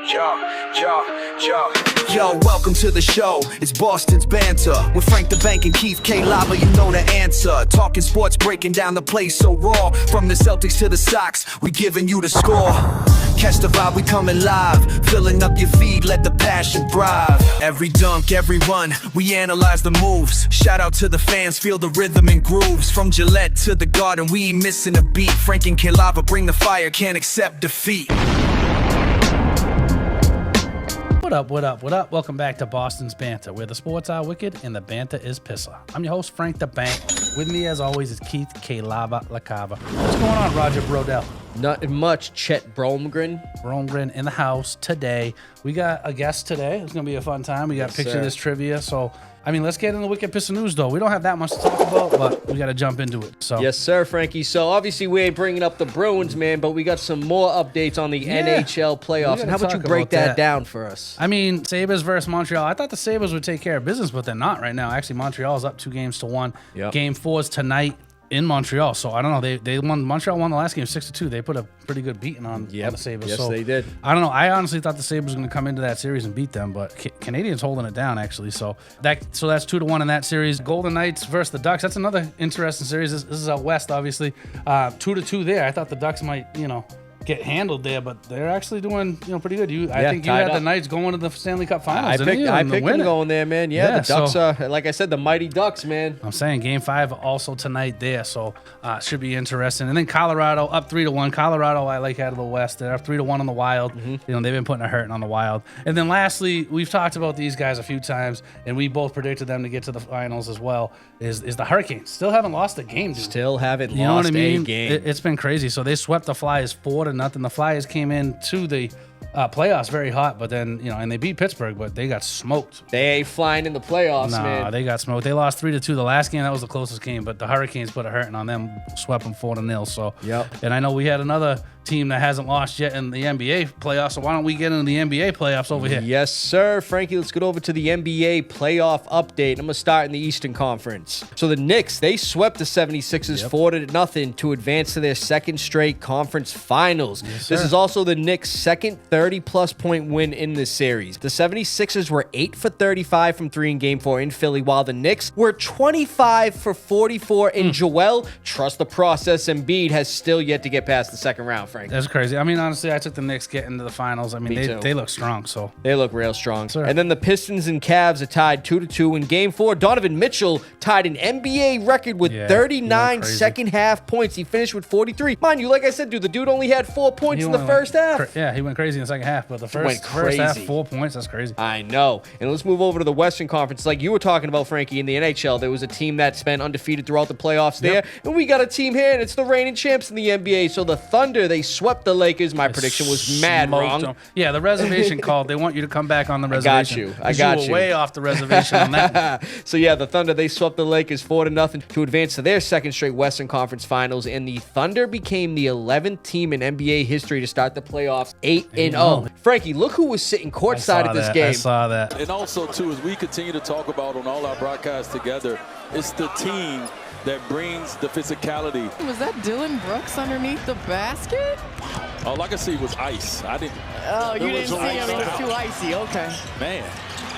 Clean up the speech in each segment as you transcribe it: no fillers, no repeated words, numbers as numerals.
Yo, welcome to the show. It's Boston's Banter with Frank the Bank and Keith KLava. You know the answer. Talking sports, breaking down the play so raw. From the Celtics to the Sox, we giving you the score. Catch the vibe, we coming live. Filling up your feed, let the passion thrive. Every dunk, every run, we analyze the moves. Shout out to the fans, feel the rhythm and grooves. From Gillette to the Garden, we ain't missing a beat. Frank and KLava bring the fire, can't accept defeat. What up, what up, what up? Welcome back to Boston's Banter, where the sports are wicked and the banter is pissa. I'm your host, Frank the Bank. With me, as always, is Keith KLava, LaCava. What's going on, Roger Brodell? Nothing much. Chet Bromgren. Bromgren in the house today. We got a guest today. It's going to be a fun time. We got Picture This trivia. So, I mean, let's get into Wicked Pissah news, though. We don't have that much to talk about, but we got to jump into it. So, Yes, sir, Frankie. So, obviously, we ain't bringing up the Bruins, man, but we got some more updates on the NHL playoffs. And how about you break that down for us? I mean, Sabres versus Montreal. I thought the Sabres would take care of business, but they're not right now. Actually, Montreal's up 2-1. Yep. Game 4 is tonight in Montreal. So, I don't know. They won. Montreal won the last game 6-2. They put a pretty good beating on the Sabres. Yes, so, they did. I don't know. I honestly thought the Sabres were going to come into that series and beat them, but Canadians holding it down, actually. So that's 2-1 in that series. Golden Knights versus the Ducks. That's another interesting series. This is out west, obviously. 2-2 there. I thought the Ducks might, get handled there, but they're actually doing pretty good. I think you had the Knights going to the Stanley Cup Finals. I picked them going there, man. Yeah, the Ducks are, like I said, the mighty Ducks, man. I'm saying Game 5 also tonight there, so should be interesting. And then Colorado up 3-1. Colorado, I like out of the West. They're up 3-1 on the Wild. Mm-hmm. They've been putting a hurting on the Wild. And then lastly, we've talked about these guys a few times, and we both predicted them to get to the finals as well. Is the Hurricanes still haven't lost a game? Dude. Still haven't lost a game. It's been crazy. So they swept the Flyers 4-0. The Flyers came into the playoffs very hot, but then, and they beat Pittsburgh, but they got smoked. They ain't flying in the playoffs, man. No, they got smoked. They lost 3-2 the last game. That was the closest game, but the Hurricanes put a hurting on them, swept them 4-0. So, yep. And I know we had another team that hasn't lost yet in the NBA playoffs, so why don't we get into the NBA playoffs over here? Yes, sir. Frankie, let's get over to the NBA playoff update. I'm going to start in the Eastern Conference. So the Knicks, they swept the 76ers 4-0 to advance to their second straight conference finals. Yes, this is also the Knicks' second 30-plus point win in this series. The 76ers were 8 for 35 from 3 in Game 4 in Philly, while the Knicks were 25 for 44 in Joel. Trust the process. Embiid has still yet to get past the second round, Frank. That's crazy. I mean, honestly, I took the Knicks getting to the finals. I mean, they look strong. So they look real strong. Sure. And then the Pistons and Cavs are tied 2-2 in Game 4. Donovan Mitchell tied an NBA record with 39 second-half points. He finished with 43. Mind you, like I said, the dude only had 4 points in the first half. Yeah, he went crazy in the second half, but the first half, 4 points, that's crazy. I know. And let's move over to the Western Conference. Like you were talking about, Frankie, in the NHL, there was a team that's been undefeated throughout the playoffs there. And we got a team here, and it's the reigning champs in the NBA. So the Thunder, they swept the Lakers. My prediction was mad wrong. Yeah, the reservation called. They want you to come back on the reservation. I got you. You were way off the reservation on that. So yeah, the Thunder, they swept the Lakers 4-0 to advance to their second straight Western Conference Finals, and the Thunder became the 11th team in NBA history to start the playoffs 8-0. Frankie, look who was sitting courtside at this game. I saw that. And also, too, as we continue to talk about on all our broadcasts together, it's the team that brings the physicality. Was that Dylan Brooks underneath the basket? All I could see was ice. I didn't. Oh, you didn't see him. It was too icy. Okay. Man,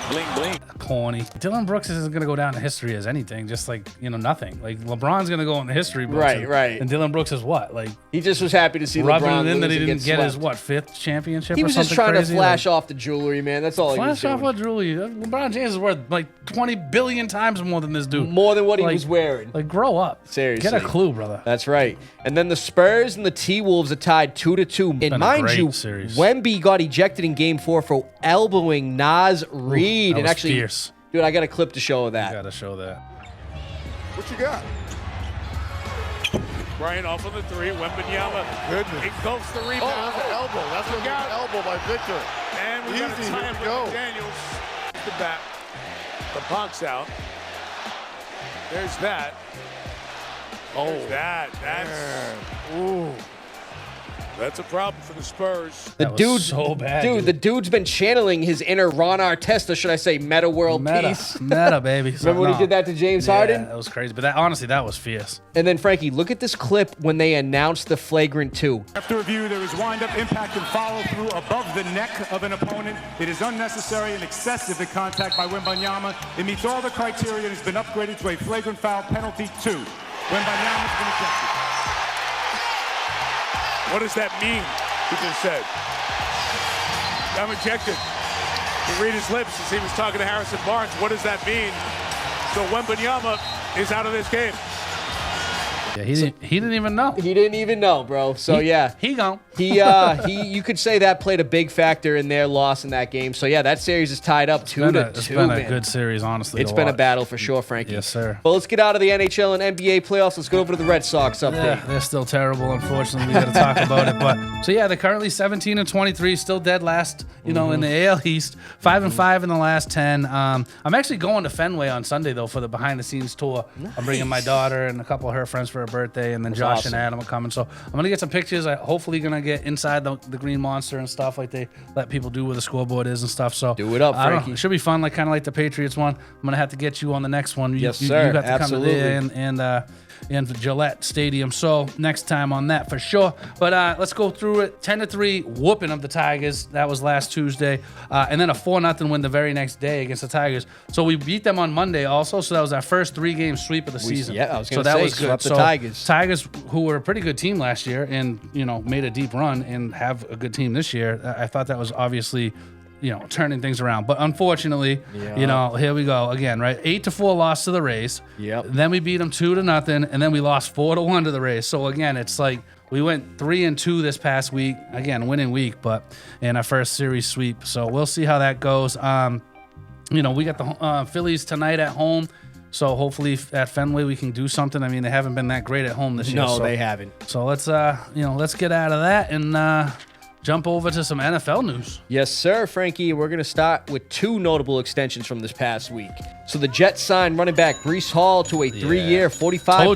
bling, bling. Corny. Dylan Brooks isn't going to go down in history as anything, just like, nothing. Like, LeBron's going to go in the history books. Right. And Dylan Brooks is what? Like, he just was happy to see rubbing LeBron it in that he didn't get swept. his, 5th championship He or was something just trying crazy? to flash off the jewelry, man. That's all he was doing. Flash off what jewelry? LeBron James is worth like 20 billion times more than this dude. More than what he was wearing. Like, grow up. Seriously. Get a clue, brother. That's right. And then the Spurs and the T-Wolves are tied 2-2. And mind you, Wemby got ejected in Game 4 for elbowing Naz Reid. That was actually, fierce. Dude, I got a clip to show of that. You got to show that. What you got? Bryant off of the 3. Wembanyama. Goodness. Engulfs the rebound. Oh, that's an elbow. That's an elbow by Victor. And we got a tie up with Daniels. The back. The box out. There's that. There's that. That's. Ooh. That's a problem for the Spurs. The That was dude, so bad, dude, dude. the dude's been channeling his inner Ron Artest, or should I say, Meta World Peace. Meta, baby. So, Remember when no. he did that to James Yeah, Harden? that was crazy. But that honestly, that was fierce. And then, Frankie, look at this clip when they announced the flagrant 2. After review, there is wind-up, impact, and follow-through above the neck of an opponent. It is unnecessary and excessive in contact by Wembanyama. It meets all the criteria and has been upgraded to a flagrant foul penalty 2. Wembanyama's been ejected. What does that mean? He just said, I'm ejected. You read his lips as he was talking to Harrison Barnes. What does that mean? So Wembanyama is out of this game. Yeah, he didn't even know. He didn't even know, bro. So, yeah. He gone. He you could say that played a big factor in their loss in that game. So yeah, that series is tied up 2-2. It's been a man. good series, honestly. It's to been a watch. battle for sure, Frankie. Yes, sir. But let's get out of the NHL and NBA playoffs. Let's go over to the Red Sox update. Yeah, they're still terrible. Unfortunately, we got to talk about it. But so yeah, they're currently 17-23, still dead last. You know, in the AL East, 5-5 in the last 10. I'm actually going to Fenway on Sunday though for the behind-the-scenes tour. Nice. I'm bringing my daughter and a couple of her friends for her birthday, and then Josh awesome. and Adam are coming. So I'm gonna get some pictures. I'm hopefully gonna get inside the Green Monster and stuff like they let people do where the scoreboard is and stuff. So do it up, I don't know, Frankie. it should be fun, like kind of like the Patriots one. I'm gonna have to get you on the next one. Yes, you sir. have to Absolutely. come to there and Gillette Stadium. So next time on that for sure. But let's go through it. 10-3 whooping of the Tigers. That was last Tuesday. And then a 4-0 win the very next day against the Tigers. So we beat them on Monday also. So that was our first 3-game sweep of the season. Yeah, I was so going to that say, was good. swept the So Tigers. Tigers, who were a pretty good team last year and, you know, made a deep run and have a good team this year. I thought that was obviously, you know, turning things around. But unfortunately, you know, here we go again, right? 8-4 loss to the Rays. Yep. Then we beat them 2-0, and then we lost 4-1 to the Rays. So again, it's like we went 3-2 this past week. Again, winning week, but in our first series sweep. So we'll see how that goes. You know, we got the Phillies tonight at home. So hopefully at Fenway we can do something. I mean, they haven't been that great at home this year. No, so, they haven't. So let's let's get out of that and jump over to some NFL news. Yes, sir, Frankie. We're going to start with 2 notable extensions from this past week. So the Jets signed running back Breece Hall to a 3-year,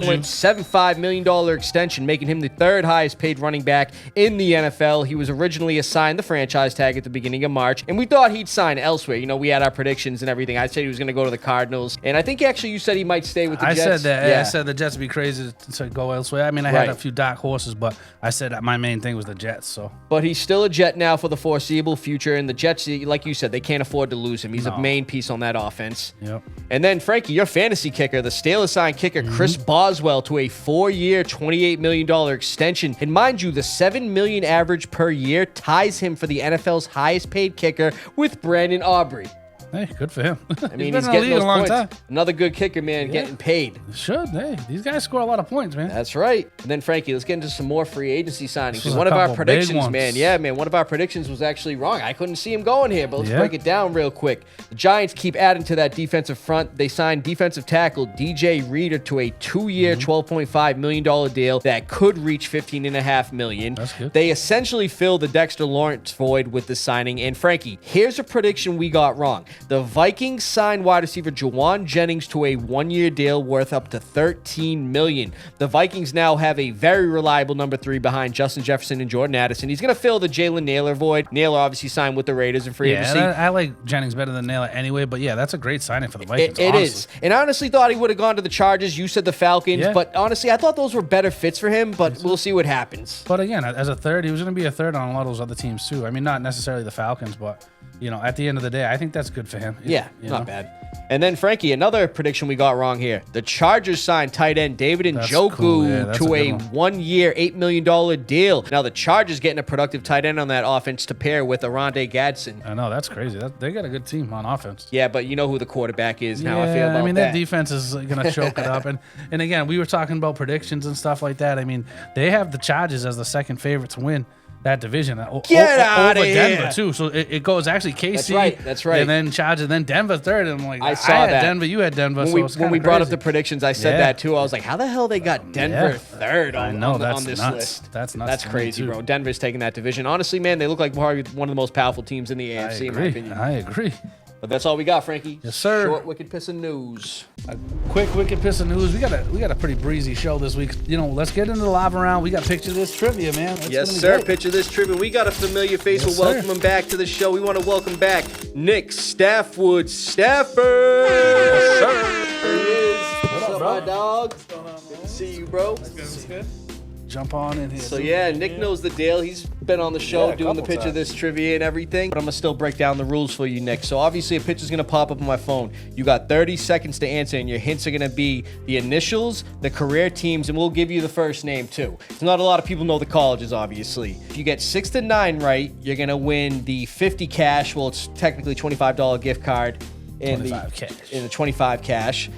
$45.75 million extension, making him the 3rd highest paid running back in the NFL. He was originally assigned the franchise tag at the beginning of March, and we thought he'd sign elsewhere. You know, we had our predictions and everything. I said he was going to go to the Cardinals, and I think actually you said he might stay with the Jets. I said that. Yeah. I said the Jets would be crazy to go elsewhere. I mean, I had a few dark horses, but I said that my main thing was the Jets. So, but he's still a Jet now for the foreseeable future, and the Jets, like you said, they can't afford to lose him. He's a main piece on that offense. Yep. And then, Frankie, your fantasy kicker, the Steelers signed kicker Chris Boswell to a 4-year, $28 million extension. And mind you, the $7 million average per year ties him for the NFL's highest paid kicker with Brandon Aubrey. Hey, good for him. I mean, he's he's been in the getting league those a long points. time. Another good kicker, man, getting paid. Should. Hey, these guys score a lot of points, man. That's right. And then, Frankie, let's get into some more free agency signings. There's One a of our couple big predictions, ones. man, one of our predictions was actually wrong. I couldn't see him going here, but let's Yeah. break it down real quick. The Giants keep adding to that defensive front. They signed defensive tackle DJ Reader to a 2-year, $12.5 million deal that could reach $15.5 million. That's good. They essentially fill the Dexter Lawrence void with the signing. And Frankie, here's a prediction we got wrong. The Vikings signed wide receiver Jawan Jennings to a 1-year deal worth up to $13 million. The Vikings now have a very reliable number 3 behind Justin Jefferson and Jordan Addison. He's going to fill the Jalen Naylor void. Naylor obviously signed with the Raiders in free agency. Yeah, I like Jennings better than Naylor anyway, but yeah, that's a great signing for the Vikings. It honestly. is. And I honestly thought he would have gone to the Chargers. You said the Falcons. Yeah. But honestly, I thought those were better fits for him, but we'll see what happens. But again, as a third, he was going to be a third on a lot of those other teams too. I mean, not necessarily the Falcons, but you know, at the end of the day, I think that's good for him. Yeah, You not know? bad. And then, Frankie, another prediction we got wrong here. The Chargers signed tight end David Njoku cool. Yeah, that's to a a good one. 1-year, $8 million deal. Now, the Chargers getting a productive tight end on that offense to pair with Aronde Gadsden. I know, that's crazy. They got a good team on offense. Yeah, but you know who the quarterback is and how Yeah, I feel about I mean, that. their defense is going to choke it up. And again, we were talking about predictions and stuff like that. I mean, they have the Chargers as the second favorite to win that division. Get outta over here. Denver, too. So it goes actually KC. That's right. And then Chargers, then Denver third. And I'm like, I saw had that. Denver, you had Denver. When we brought up the predictions, I said Yeah. that too. I was like, how the hell they got Denver third I on, know, on, that's on this nuts. list? That's nuts That's to me, crazy, too. bro. Denver's taking that division. Honestly, man, they look like probably one of the most powerful teams in the AFC, in my opinion. I agree. But that's all we got, Frankie. Yes, sir. Short Wicked Pissah news. A quick Wicked Pissah news. We got a pretty breezy show this week. You know, let's get into the live round. We got picture this trivia, man. That's Yes, gonna be sir. great. Picture this trivia. We got a familiar face. Yes, We'll welcome sir. him back to the show. We want to welcome back Nick Stafford. Stafford. Yes, sir. There he is. What's up, my dog? Good to see you, bro. Jump on in here. So yeah, Nick knows the deal. He's been on the show Yeah, a doing the couple picture times. this trivia and everything. But I'm gonna still break down the rules for you, Nick. So obviously a picture's gonna pop up on my phone. You got 30 seconds to answer, and your hints are gonna be the initials, the career teams, and we'll give you the first name too. So not a lot of people know the colleges, obviously. If you get 6 to 9 right, you're gonna win the 50 cash. Well, it's technically $25 gift card and 25 cash. In the 25 cash.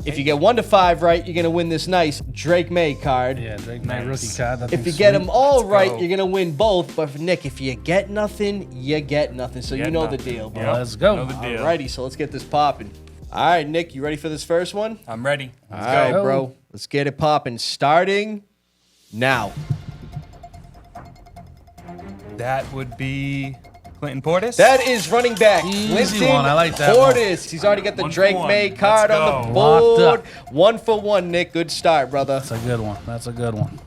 If you get 1 to 5 right, you're gonna win this nice Drake May card. Yeah, Drake May rookie card. That If you thing's get sweet. them all Let's right, go. you're gonna win both. But for Nick, if you get nothing, you get nothing. So you Get know the nothing. deal, bro. Yep. Let's go. Know the deal. Alrighty, so let's get this popping. All right, Nick, you ready for this first one? I'm ready. All Let's right, go. bro. Let's get it popping. Starting now. That would be Clinton Portis. That is running back. Easy Clinton one. I like that Portis. He's already got the One for Drake one. May card Let's on the go. board. Locked 1 for 1, Nick. Good start, brother. That's a good one. That's a good one.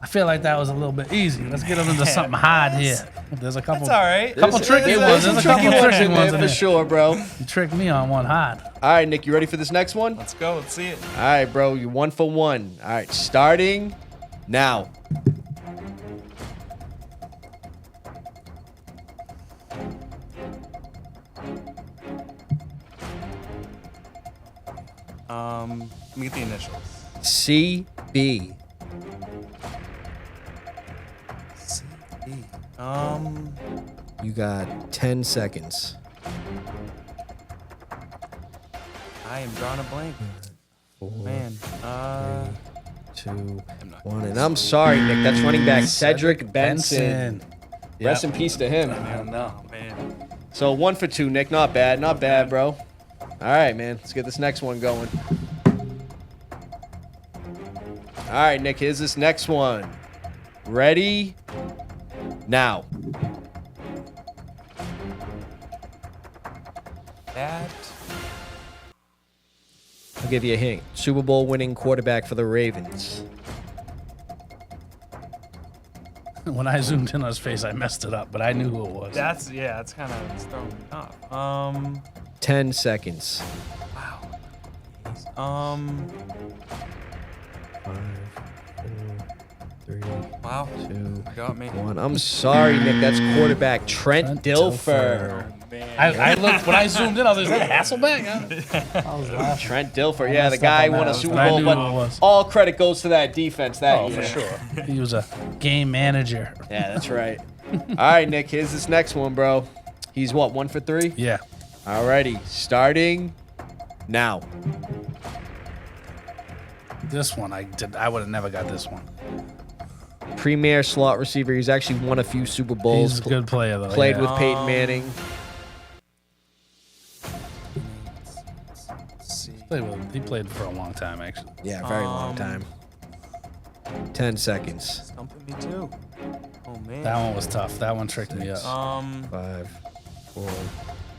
I feel like that was a little bit easy. Let's get into something hard here. There's a couple. That's all right. Couple tricky ones. There's a couple ones tricky in ones there in for there. sure, bro. You tricked me on one hard. All right, Nick, you ready for this next one? Let's go. Let's see it. All right, bro. You're 1 for 1. All right, starting now. Let me get the initials. CB. CB. You got 10 seconds. I am drawing a blank. 4, Man. 2, 1. And I'm sorry, Nick. That's running back Cedric Benson. Rest in peace to him. Oh, man. So 1 for 2, Nick. Not bad. Not bad, bro. All right, man. Let's get this next one going. All right, Nick. Here's this next one. Ready? Now. That. I'll give you a hint. Super Bowl winning quarterback for the Ravens. When I zoomed in on his face, I messed it up, but I knew who it was. That's kind of throwing me off. 10 seconds. Wow. 5, 4, 3, Wow. 2, Got me. 1. I'm sorry, Nick. That's quarterback Trent Trent Dilfer. I looked when I zoomed in. I was like, "Is that Hasselbeck?" Huh? I was laughing. Trent Dilfer. Yeah, the messed up guy on that won a one, Super but I Bowl, knew but who it was. all credit goes to that defense that Oh, year. for sure. He was a game manager. Yeah, that's right. All right, Nick. Here's this next one, bro. He's what, 1 for 3? Yeah. Alrighty, starting now. This one I would have never got this one. Premier slot receiver. He's actually won a few Super Bowls. He's a good player though. Played yeah. with Peyton Manning. He played for a long time actually. Yeah, very long time. 10 seconds. Stumping me too. Oh man. That one was tough. That one tricked me up. 5, 4.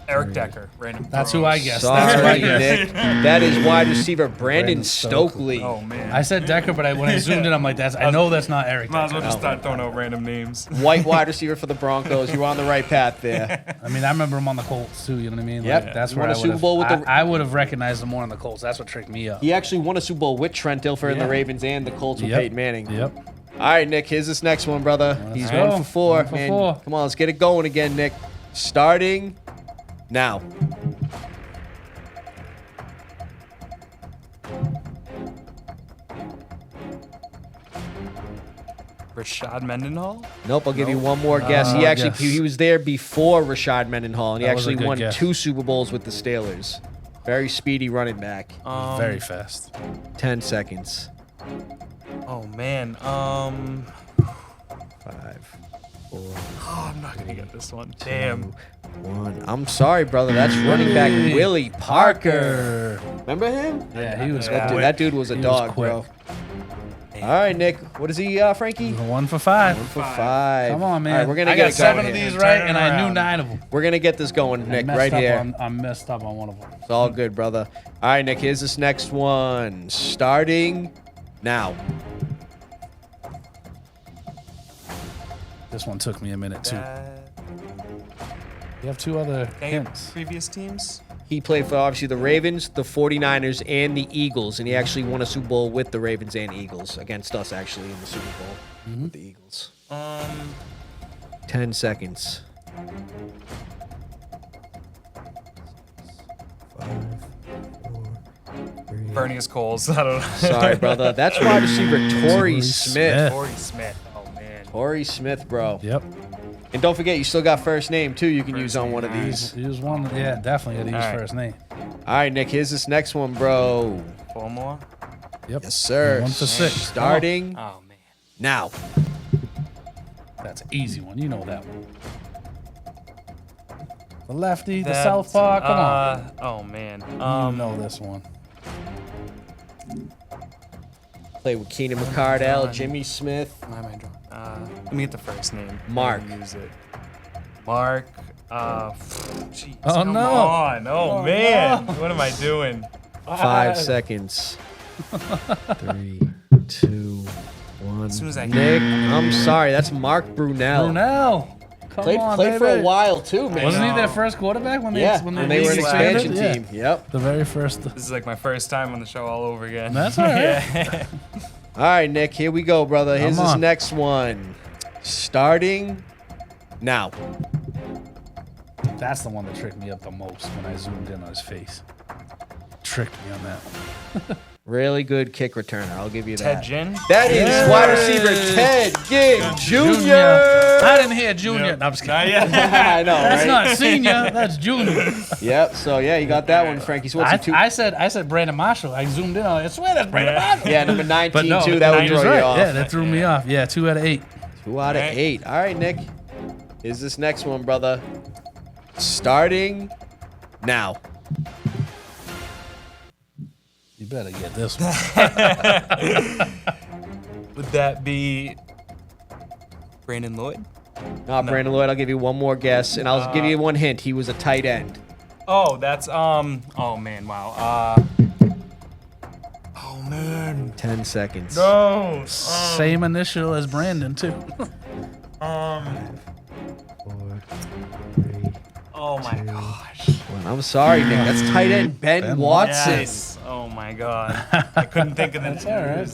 Eric Decker. Random. That's who throws. I guessed. That's who I Sorry, guessed. Nick. That is wide receiver Brandon Brandon Stokely. Stokely. Oh man. I said Decker, but when I zoomed in, I'm like, I know that's not Eric. Might as well Decker. just start throwing out random names. White wide receiver for the Broncos. You're on the right path there. I mean, I remember him on the Colts too. You know what I mean? Yep. Like, that's He where won I a would Super Bowl with have. the- I would have recognized him more on the Colts. That's what tricked me up. He actually won a Super Bowl with Trent Dilfer and the Yeah. Ravens and the Colts with Yep. Peyton Manning. Yep. All right, Nick. Here's this next one, brother. He's go. 1 for 4. 1 for Man, 4. come on, let's get it going again, Nick. Starting now. Rashad Mendenhall. Nope, I'll give you one more guess. He actually guess. he was there before Rashad Mendenhall, and he That was a actually good won guess. 2 Super Bowls with the Steelers. Very speedy running back. Very fast. 10 seconds. Oh man. 5, 4, Oh, I'm not gonna get this one. Damn. 1. I'm sorry, brother. That's running back Willie Parker. Remember him? Yeah, he was. That quick. dude was a He was dog, quick. bro. Man. All right, Nick. What is he, Frankie? 1 for 5. 1 for 5. Come on, man. All right, we're gonna I get got it 7 going of here. these right, and I knew 9 of them. We're gonna get this going, Nick, right here. I messed up on one of them. It's all good, brother. All right, Nick. Here's this next one. Starting now. This one took me a minute too. You have 2 other hints. Previous teams? He played for obviously the Ravens, the 49ers, and the Eagles, and he actually won a Super Bowl with the Ravens and Eagles against us actually in the Super Bowl with the Eagles. 10 seconds. 5, 4, 3. Bernius Coles. I don't know. Sorry, brother. That's wide receiver Torrey Smith. Torrey Smith. Oh, man. Torrey Smith, bro. Yep. And don't forget, you still got first name, too, you can use on one of these. Use one. Yeah, definitely got to use first name. All right, Nick, here's this next one, bro. 4 more? Yep. Yes, sir. 1 for 6. Starting Oh, man. now. That's an easy one. You know that one. The lefty, the That's, southpaw. Come on. Oh, man. You know this one. Play with Keenan McCardell, Jimmy Smith. Why am I drawing? Let me get the first name. Mark. Use it. Mark. Jeez, Oh, come no. on. Oh, man. no. What am I doing? 5 seconds. 3, 2, 1. As soon as I Nick, I'm sorry. That's Mark Brunell. Brunell. Come on, Played for a baby. while, too, man. Wasn't he their first quarterback when they when they were an expanded? expansion Yeah. team. Yep. The very first. This is like my first time on the show all over again. That's all right. Yeah. All right, Nick, here we go, brother. Here's Come this on. next one. Starting now. That's the one that tricked me up the most when I zoomed in on his face. Tricked me on that one. Really good kick returner. I'll give you Ted that. Ginn? That is wide receiver Ted Ginn Jr. I didn't hear junior. No, I'm just kidding. Not yet. I know, That's right? not senior. That's junior. Yep. So yeah, you got that one, Frankie. So what's your two? I said Brandon Marshall. I zoomed in on it. I swear that's Brandon Marshall. Yeah, number 19 But no, too. That would he was throw right. you off. Yeah, that threw me off. Yeah, 2 out of 8. 2 out of 8. All right, Nick. Here's this next one, brother. Starting now. You better get this one. Would that be Brandon Lloyd? Not Brandon Lloyd. I'll give you one more guess, and I'll give you one hint. He was a tight end. Oh, that's oh man, wow. Oh man. 10 seconds. No. Same initial as Brandon too. 4, 3, Oh my gosh. 1. I'm sorry, Nick. That's tight end Ben Watson. Yes. Oh my god. I couldn't think of the That's all right.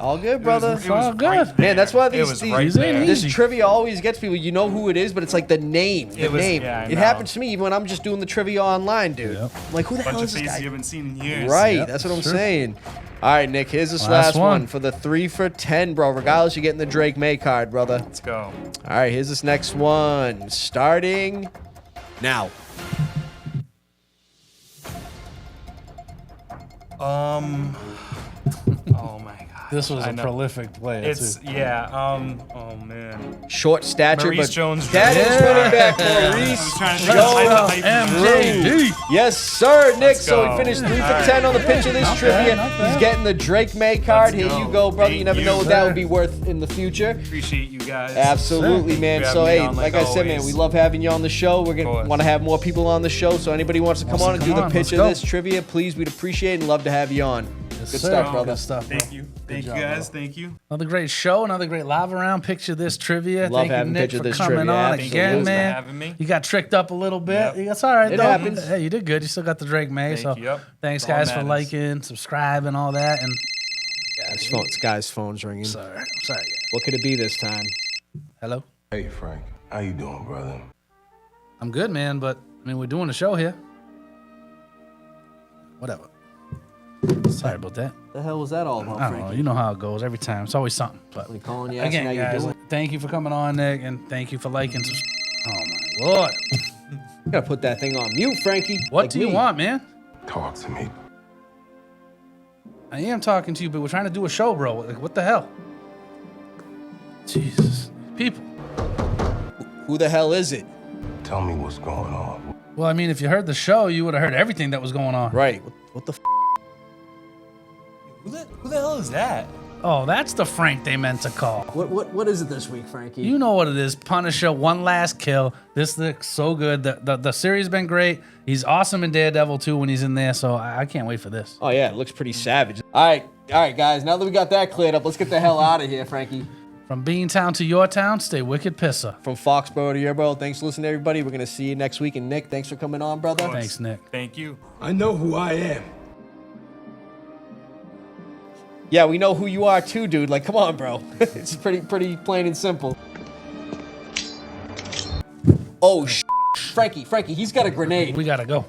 All good, brother. It was all right good. there. Man, that's why It these, was these right there. this Easy. trivia always gets people. You know who it is, but it's like the name. The It was- name. yeah, I It know. happens to me even when I'm just doing the trivia online, dude. Yep. I'm like, who the hell Bunch of is this faces guy? you haven't seen in years. Right, Yep, that's what I'm sure. saying. All right, Nick, here's this Last last one one. for the 3 for 10, bro. Regardless, you're getting the Drake May card, brother. Let's go. All right, here's this next one. Starting now. Oh my god. This was I a know. prolific player It's too. yeah. Oh man. Short stature, Maurice but Jones. that is running back I'm Maurice trying to Jones. MJD. Yes, sir, Nick. Let's So go. we finished 3 for All right. 10 on the pitch of this Not trivia. bad, not bad. He's getting the Drake May card. Let's Here you go. go, brother. You Thank never you, know what that sir. would be worth in the future. Appreciate you guys. Absolutely, man. For So, having me hey, on, like like I said, man, always. we love having you on the show. We're going to course. want to have more people on the show. So, anybody wants to come on and do the Come on, pitch let's of go. this trivia, please, we'd appreciate and love to have you on. Yes, Good sir. stuff, brother. Good stuff, bro. Thank you. Thank job, you guys. bro. Thank you. Another great show, another great lava round. Picture this trivia. Love Thank you, having Nick, Picture for This coming trivia. on Absolutely. again, Thanks for man. having me. You got tricked up a little bit. Yep. That's all right, It though. happens. Hey, you did good. You still got the Drake May. Thank So you. Yep. thanks, That's all guys, for that liking, subscribing, all that. And This guy's phone's ringing. sorry, I'm sorry. Guys. What could it be this time? Hello. Hey Frank, how you doing, brother? I'm good, man. But I mean, we're doing a show here. Whatever. Sorry about that. The hell was that all about, I don't know. Frankie? You know how it goes every time. It's always something. But We calling you, asking again, how you guys, doing. thank you for coming on, Nick, and thank you for liking. Oh my lord. You gotta put that thing on mute, Frankie. What like do you me. want, man? Talk to me. I am talking to you, but we're trying to do a show, bro. Like, what the hell? Jesus. People. Who the hell is it? Tell me what's going on. Well, I mean, if you heard the show, you would have heard everything that was going on. Right. What the f? Who the hell is that? Oh, that's the Frank they meant to call. What is it this week, Frankie? You know what it is. Punisher, one last kill. This looks so good. The series been great. He's awesome in Daredevil too when he's in there. So I can't wait for this. Oh yeah, it looks pretty savage. All right, guys. Now that we got that cleared up, let's get the hell out of here, Frankie. From Beantown to your town, stay Wicked Pissah. From Foxborough to your borough. Thanks for listening, everybody. We're gonna see you next week. And Nick, thanks for coming on, brother. Thanks, Nick. Thank you. I know who I am. Yeah, we know who you are too, dude. Like, come on, bro. It's pretty plain and simple. Oh, Frankie, he's got a grenade. We gotta go.